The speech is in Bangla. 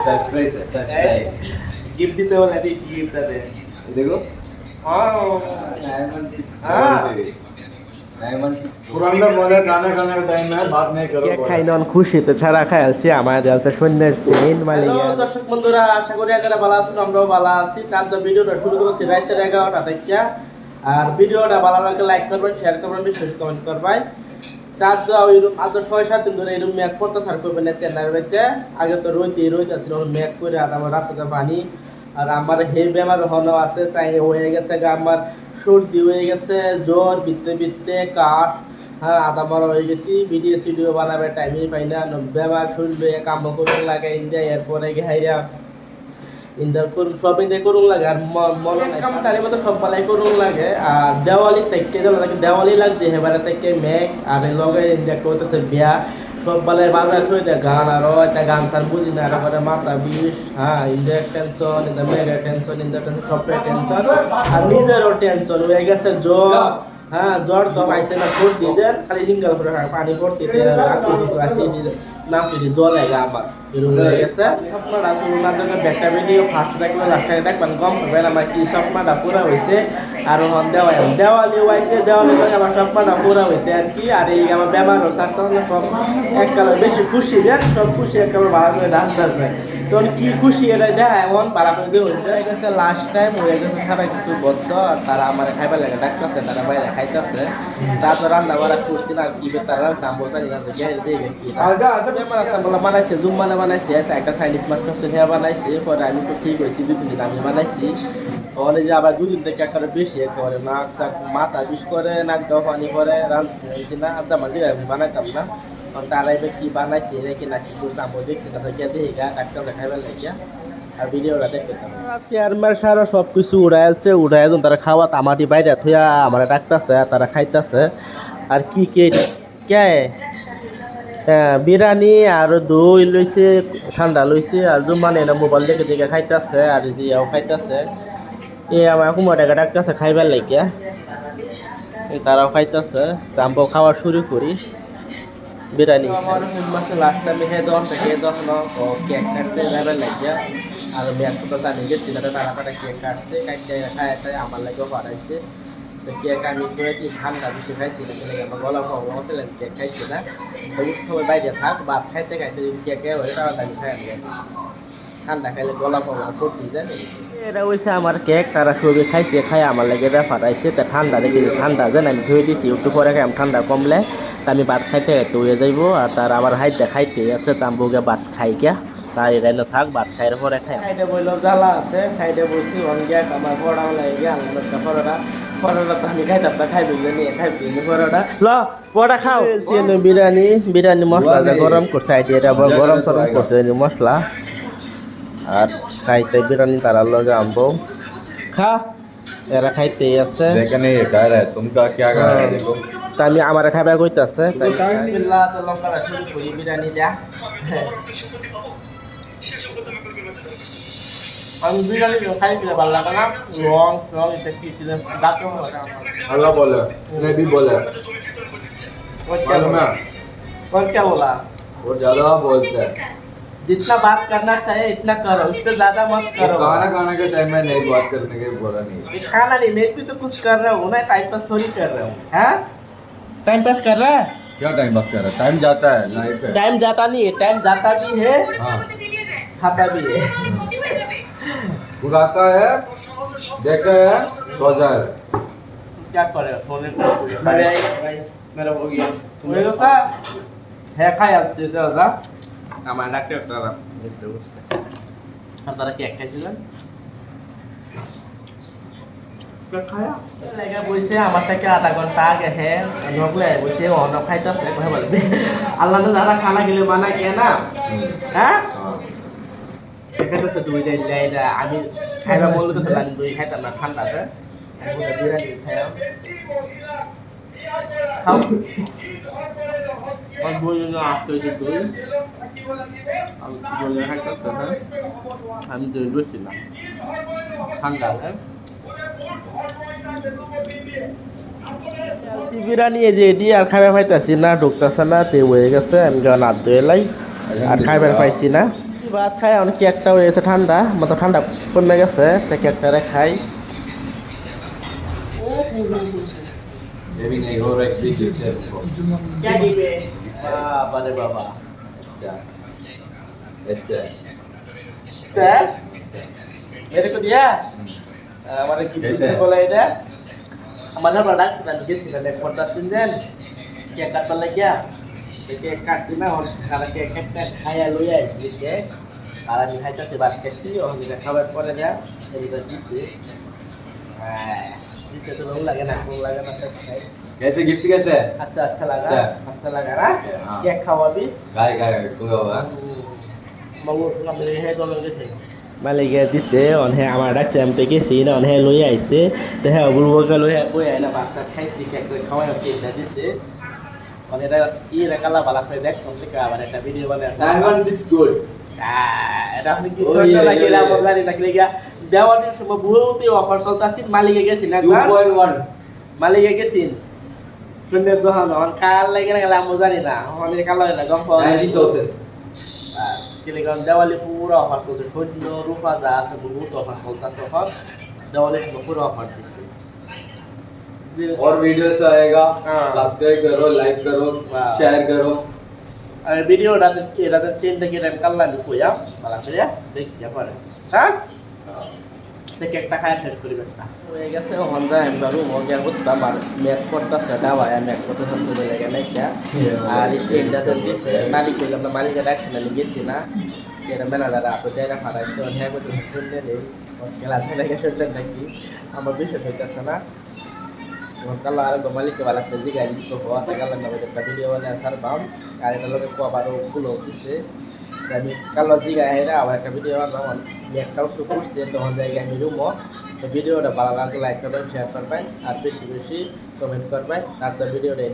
सरप्राइज है सरप्राइज गिफ्ट देते हो लड़ी गिफ्ट दे देखो पुराना बोले खाना खाने का टाइम है बात नहीं करो কেক খাই নন খুশিতে ছাড়া খাইলছি আমাদের আছে সৈন্যের চেইন মালিয়া দর্শক বন্ধুরা আশা করি আপনারা ভালো আছেন আমরাও ভালো আছি তার জন্য ভিডিওটা শুরু করেছি রাতের 11টা থেকে আর ভিডিওটা ভালো লাগলে লাইক করবেন শেয়ার করবেন বেশি কমেন্ট করবেন তার জন্য ওই আজ 6-7 দিন ধরে এরকম ম্যাক করতে সার করবেন না চ্যানেলের মধ্যে আগে তো রইতে ছিল ম্যাক করে আর আমার রাস্তাতে পানি আর আমার হে বেমার হলো আছে চাই হয়ে গেছে আমার সর্দি হয়ে গেছে জ্বর বিতে কাশ হ্যাঁ আদা মারা হয়ে গেছি ভিডিও বানাবে টাইমই পাই না বেমার শরীর কাম করুন লাগে ইন্ডিয়া এরপরে হাইরা ইন্ডিয়ার করুন সব ইন্ডিয়া করুন লাগে আর মনে কামটারের মতো সব পালাই করুন লাগে আর দেওয়ালি থেকে দেওয়ালি লাগছে এবারে থেকে মেঘ আর লগে ইন্ডিয়া করতেছে বিয়া সব বেলায় বাজার থই দেয় গান আরও একটা গান সান বুঝি না এরপরে মাথা বিষ হ্যাঁ ইন্ডিয়ার টেনশন ইন্ডিয়া মেঘের টেনশন ইন্ডিয়ার টেনশন সবটাই টেনশন আর নিজেরও টেনশন হয়ে গেছে জ্বর হ্যাঁ জ্বর তো পাইছে না ভোট দিয়ে দেন খালি সিঙ্গেল করে পানি ভর্তি নামতে দিয়ে জ্বর লাগে আমার এরকম হয়ে গেছে স্বপ্নটা আসলে ওনার জন্য ব্যাগটা ভিডিও ফার্স্ট দেখলে লাস্টটাকে দেখবেন কম করবেন আমার কি স্বপ্নটা পুরো হয়েছে আর হন দেওয়ালি হয়েছে দেওয়ালি করে আমার স্বপ্নটা পুরো হয়েছে আর কি আর এই আমার বেমারও সারতে সব এককালে বেশি খুশি দেন সব খুশি একবার ভালো করে ডাকতেছে তোর কি খুশি এটা দেখ এমন ভালো করে দিয়ে হয়ে গেছে লাস্ট টাইম হয়ে গেছে খাবার কিছু বদ্ধ তারা আমার খাইবার লাগে ডাকতেছে তারা বাইরে খাইতেছে তারপর রান্না বাড়া করছি না কি তারা সাম্বর দিয়ে গেছি বানাইছে জুম বানাইছে একটা চাইনিজ মাছ হ্যাঁ বানাইছে পরে আমি তো ঠিক হয়েছি 2-3 দিন আমি বানাইছি তাহলে যে আবার 2 দিন থেকে একটা বেশি করে নাক চাক মাথা বিষ করে নাক দেওয়া পানি করে রাঁধছি না আর আমার দিয়ে আমি বানাইতাম না তারাই কি বানাইছে নাকি নাকি সাম্বর দেখছি তাদের কে দেখি গা ডাক্তার দেখাইবার লাগিয়া আর ভিডিওটা দেখতে চেয়ারম্যান সারা সব কিছু উড়াইছে তারা খাওয়া তামাটি বাইরে থইয়া আমার ডাকতেছে তারা খাইতেছে আর কি কে হ্যাঁ বিরিয়ানি আর দই লইছে ঠান্ডা লইছে আর মানে না মোবাইল দেখে খাইতেছে আর জিয়াও খাইতেছে আমার কুমার টাকা ডাকতেছে খাইবার লাগিয়া তারাও খাইতেছে আমরাও খাওয়া শুরু করি বিরিয়ানি আমার মাসে লাস্ট টাইমে তখন কেক কাটছে যাবার লাগিয়া আর ব্যাগ তো জানি গেছি তারা কেক কাটছে খাই আমার লাগেও বাড়াইছে কেক আমি কি ঠান্ডা বেশি খাইছি না আমার গলা প্রবলেম আছে কেক খাইছি না সবাই বাইরে থাক ভাত খাইতে কেকে হয়ে তাড়াতাড়ি খাই ঠান্ডা খাইলে গলা প্রবলেম সর্দি জানি এটা হয়েছে আমার কেক তারা সবই খাইছে খাই আমার লাগে এটা ফাটাইছে তা ঠান্ডা দেখি ঠান্ডা যেন আমি ধুয়ে দিছি একটু পরে খাই ঠান্ডা কমলে তা আমি ভাত খাইতে হয়ে যাইব আর তার আবার হাইতে খাইতে আছে তা বউকে ভাত খাই গিয়া তাই এরাইনো থাক ভাত খাইয়ের পরে খাই সাইডে বইলেও জ্বালা আছে সাইডে বসি অনগিয়া আমার পড়াও লাগে গিয়া আমার পরোটা তো আমি খাইতাম না খাইবি নিয়ে খাইবি পরোটা ল পরোটা খাও বিরিয়ানি মশলা গরম করছে এটা গরম করছে মশলা আর খাইতে বিরিয়ানি তারা লগে আনবো খা এরা খাইতে আছে देखने ये कह रहा है तुमका क्या कर रहा है देखो আমি আমার খাবার কইতাছে তাই বিসমিল্লাহ তো লঙ্কা শুরু করি বিরিয়ানি দা আমি বিরিয়ানি খাইতে ভালো লাগে না রং এটা কি ছিল দাঁতও अल्लाह बोला नबी बोला और क्या बोला वो ज्यादा बोलता है जितना बात करना चाहिए इतना करो इससे ज्यादा मत करो खाना के टाइम में नहीं बात करने के बोला नहीं खाना नहीं मैं भी तो कुछ कर रहा हूँ ना टाइम पास थोड़ी कर रहा हूँ हैं टाइम पास कर रहा है क्या टाइम पास कर रहा है टाइम जाता है लाइफ है टाइम जाता नहीं है टाइम जाता भी है हाँ खाता भी है बुलाता है देखता है सो जाए क्या करेगा सोने को मेरा हो गया मेरे का है खाया दादा আমার ডাক্তার তারা দেখতে বসছে আর তারা কেক খাইছিলেন কেক খায়া লাগা বইছে আমার থেকে আধা ঘন্টা আগে হ্যাঁ নগলে বইছে অন্য খাইতেছে কথা বলবে আল্লাহ তো দাদা খানা গেলে মানা কে না হ্যাঁ খাইতেছে দুই যাই আমি খাইবা বললে তো আমি দুই খাইতাম না ঠান্ডাতে আমি বিরিয়ানি খাইয়া খাও और वो जो आपके जो दो अब जो यहाँ करते हैं हम जो रोसी ना ठंडा है বিরিয়ানি এই যে এডি আর খাইবার পাইতাছি না ঢুকতেছে না তে হয়ে গেছে আমি যখন হাত ধুয়ে লাই আর খাইবার পাইছি না ভাত খাই অনেক কেকটা হয়ে গেছে ঠান্ডা মতো ঠান্ডা কমে গেছে তাই কেকটা খাই Maybe they go right to the क्या दिबे बाबा रे बाबा It's चल मेरे को दिया हमारे की कैसे? से बोला इधर हमारा प्रोडक्ट ना किसी ने देख पड़ता सिंजन क्या काट लग गया केक काट ना और खाना केक काट खाया लोया इसलिए केक আর আমি খাইতেছি ভাত খাইছি ওখানে খাবার পরে দেয়া এইটা দিছে দিছে তো ভালো লাগে না খাই कैसे गिफ्ट कैसे है अच्छा अच्छा लगा अच्छा। अच्छा लगा ना हाँ। केक खावा भी गाय गाय तू होगा mau ngambil he to lagi sih মালিকে দিছে অনহে আমার ডাকছে আমি তো গেছি না অনহে লই আইছে তো হ্যাঁ বুলবুকে লই বই আইনা বাচ্চা খাইছি কেক খাওয়া কেকটা দিছে অনেটা কি রে কালা বালা করে দেখ তুমি আবার একটা ভিডিও বানায় 916 gold এটা আপনি কি ছোট লাগিলা বলারি নাকি লাগা দেওয়ালির সময় বহুতে অফার চলতাছিল মালিকে গেছি না 2.1 মালিকে গেছি সুন্দর দোকান অন কাল লাগে না আমি জানি না অনেক কালো না গম পাওয়া 90,000 কিলিগন দেওয়ালি পুরো অফার চলছে সৈন্য রূপা যা আছে বহুত অফার চলতেছে এখন দেওয়ালির সময় পুরো অফার দিচ্ছে और वीडियोस आएगा हाँ। सब्सक्राइब करो लाइक करो वाह। शेयर करो আর ভিডিওটা এটাতে চেনটা কি আমি কাল্লা আমি কইয়া ভালো করে দেখতে পারে হ্যাঁ দেখে একটা খায় শেষ করি একটা হয়ে গেছে হন্ডা এমবারু মগে করতাম আর ম্যাক করতেছে দাওয়া ম্যাক করতে থাকতে লাগে না একটা আর এই চেনটাতে দিছে মালিক কইলাম না মালিকের ডাকছে না গেছি না এটা ম্যানেজার আপনি জায়গা ফাটাইছে হ্যাঁ বলতে শুনলে নেই খেলা থেকে শুনলেন নাকি আমার বিশ্বাস হইতেছে না kalau ada kembali ke balak tadi kan itu bahwa kalau nggak ada video wala sarbam ada kalau ke baru pulau kise dan kalau jika akhirnya awal ke video orang ya kalau tuh kursi itu honda yang di rumah তো ভিডিওটা ভালো লাগলে লাইক করবেন শেয়ার করবেন আর বেশি বেশি কমেন্ট করবেন আর তো ভিডিওটা এই